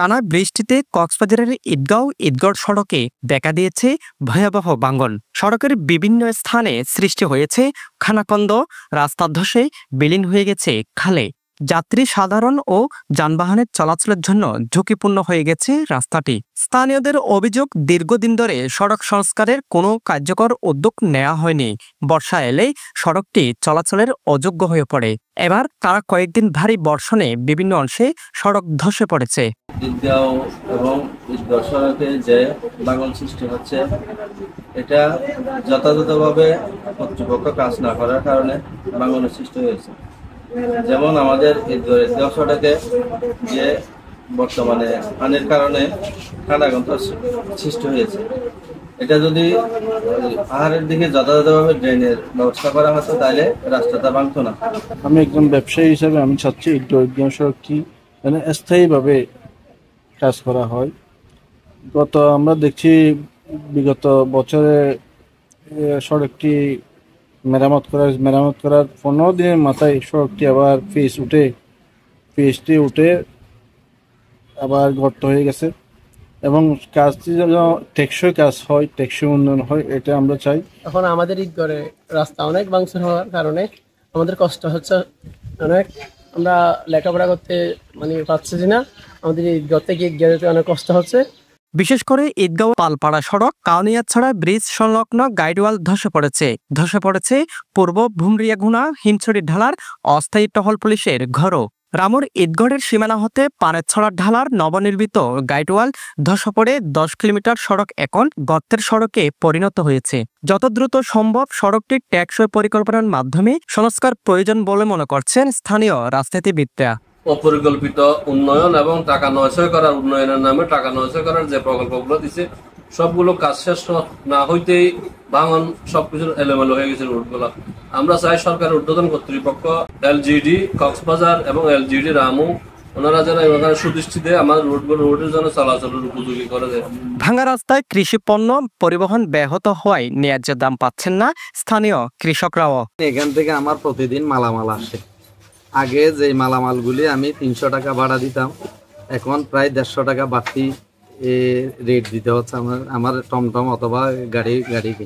টানা বৃষ্টিতে কক্সবাজারের ঈদগাঁও সড়কে দেখা দিয়েছে ভয়াবহ ভাঙন। সড়কের বিভিন্ন স্থানে সৃষ্টি হয়েছে খানাখন্দ, রাস্তা ধসে বিলীন হয়ে গেছে খালে। যাত্রী সাধারণ ও যানবাহনের চলাচলের জন্য ঝুঁকিপূর্ণ হয়ে গেছে রাস্তাটি। স্থানীয়দের অভিযোগ, দীর্ঘদিন ধরে সড়ক সংস্কারের কোনো কার্যকর উদ্যোগ নেওয়া হয়নি। বর্ষা এলেই সড়কটি চলাচলের অযোগ্য হয়ে পড়ে। এবার তারা কয়েকদিন ভারী বর্ষণে বিভিন্ন অংশে সড়ক ধসে পড়েছে। ঈদগাঁও এবং ঈদগাঁও সড়কে যে ভাঙন সৃষ্টি হচ্ছে, এটা যথাযথভাবে কর্তৃপক্ষ কাজ না করার কারণে ভাঙনের সৃষ্টি হয়েছে। যেমন আমাদের ঈদগাঁও সড়কে যে বর্তমানে পানির কারণে খানাখন্দ সৃষ্টি হয়েছে, এটা যদি পাহাড়ের দিকে যথাযথভাবে ড্রেনের ব্যবস্থা করা হতো তাহলে রাস্তাটা ভাঙতো না। আমি একজন ব্যবসায়ী হিসেবে আমি চাচ্ছি ঈদগাঁও সড়কটি মানে স্থায়ীভাবে কাজ করা হয়। আমরা দেখছি বিগত বছরে সড়কটি মেরামত করার 15 দিনের মাথায় সড়কটি আবার পিএইচটি উঠে আবার গর্ত হয়ে গেছে। এবং কাজটি যেন টেকসই কাজ হয়, টেকসই উন্নয়ন হয়, এটা আমরা চাই। এখন আমাদের ঈদগাঁওয়ে রাস্তা অনেক ভাঙচুর হওয়ার কারণে আমাদের কষ্ট হচ্ছে অনেক। আমরা লেখাপড়া করতে পারছি না। আমাদের ঈদগাঁও থেকে ঈদগাঁও যেতে অনেক কষ্ট হচ্ছে। বিশেষ করে ঈদগাঁও পালপাড়া সড়ক কাউনিয়াছড়া ব্রিজ সংলগ্ন গাইডওয়াল ধসে পড়েছে পূর্ব ভুমরিয়াগুনা হিমছড়ি ঢালার অস্থায়ী টহল পুলিশের ঘরও। রামুর ঈদগড়ের সীমানা হতে পানেরছড়া ঢালার নবনির্মিত গাইডওয়াল ধসে পড়ে 10 কিলোমিটার সড়ক এখন গর্তের সড়কে পরিণত হয়েছে। যত দ্রুত সম্ভব সড়কটির টেকসই পরিকল্পনার মাধ্যমে সংস্কার প্রয়োজন বলে মনে করছেন স্থানীয় রাজনীতিবিদরা। অপরিকল্পিত উন্নয়ন এবং টাকা নয়ছয় করার উন্নয়নের নামে টাকা নয়ছয় করার যে প্রকল্পগুলো দিচ্ছে, সবগুলো কাজ শেষ না হইতেই ভাঙন সবকিছু এলোমেলো হয়ে গেছে রোডগুলো। আমরা চাই সরকারের ঊর্ধ্বতন কর্তৃপক্ষ এলজিডি কক্সবাজার এবং এলজিডি রামু, ওনারা যেন এখানে সুদৃষ্টি দেয়, আমাদের রোডের জন্য চলাচলের উপযোগী করে দেয়। ভাঙা রাস্তায় কৃষি পণ্য পরিবহন ব্যাহত হওয়ায় ন্যায্য দাম পাচ্ছেন না স্থানীয় কৃষকরাও। এখান থেকে আমার প্রতিদিন মালামাল আসে। আগে যে মালামালগুলি আমি 300 টাকা ভাড়া দিতাম, এখন প্রায় 150 টাকা বাড়তি রেট দিতে হচ্ছে আমার টমটম অথবা গাড়িকে।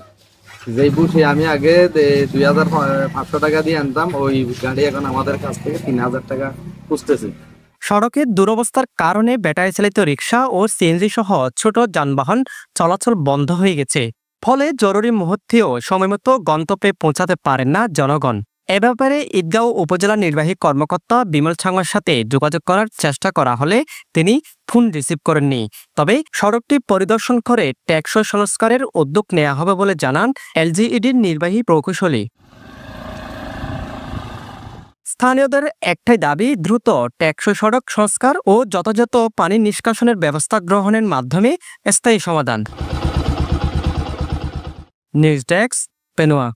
যেই বুঝি আমি আগে 2500 টাকা দিয়ে আনতাম, ওই গাড়ি এখন আমাদের কাছ থেকে 3000 টাকা খুঁজতেছে। সড়কের দুরবস্থার কারণে ব্যাটারি চালিত রিকশা ও সিএনজি সহ ছোট যানবাহন চলাচল বন্ধ হয়ে গেছে। ফলে জরুরি মুহূর্তেও সময়মতো গন্তব্যে পৌঁছাতে পারেন না জনগণ। এ ব্যাপারে ঈদগাঁও উপজেলা নির্বাহী কর্মকর্তা বিমল ছাঙ্গার সাথে যোগাযোগ করার চেষ্টা করা হলে তিনি ফোন রিসিভ করেননি। তবে সড়কটি পরিদর্শন করে টেকসই সংস্কারের উদ্যোগ নেওয়া হবে বলে জানান এলজিইডির নির্বাহী প্রকৌশলী। স্থানীয়দের একটাই দাবি, দ্রুত টেকসই সড়ক সংস্কার ও যথাযথ পানি নিষ্কাশনের ব্যবস্থা গ্রহণের মাধ্যমে স্থায়ী সমাধান। News desk, Penowa.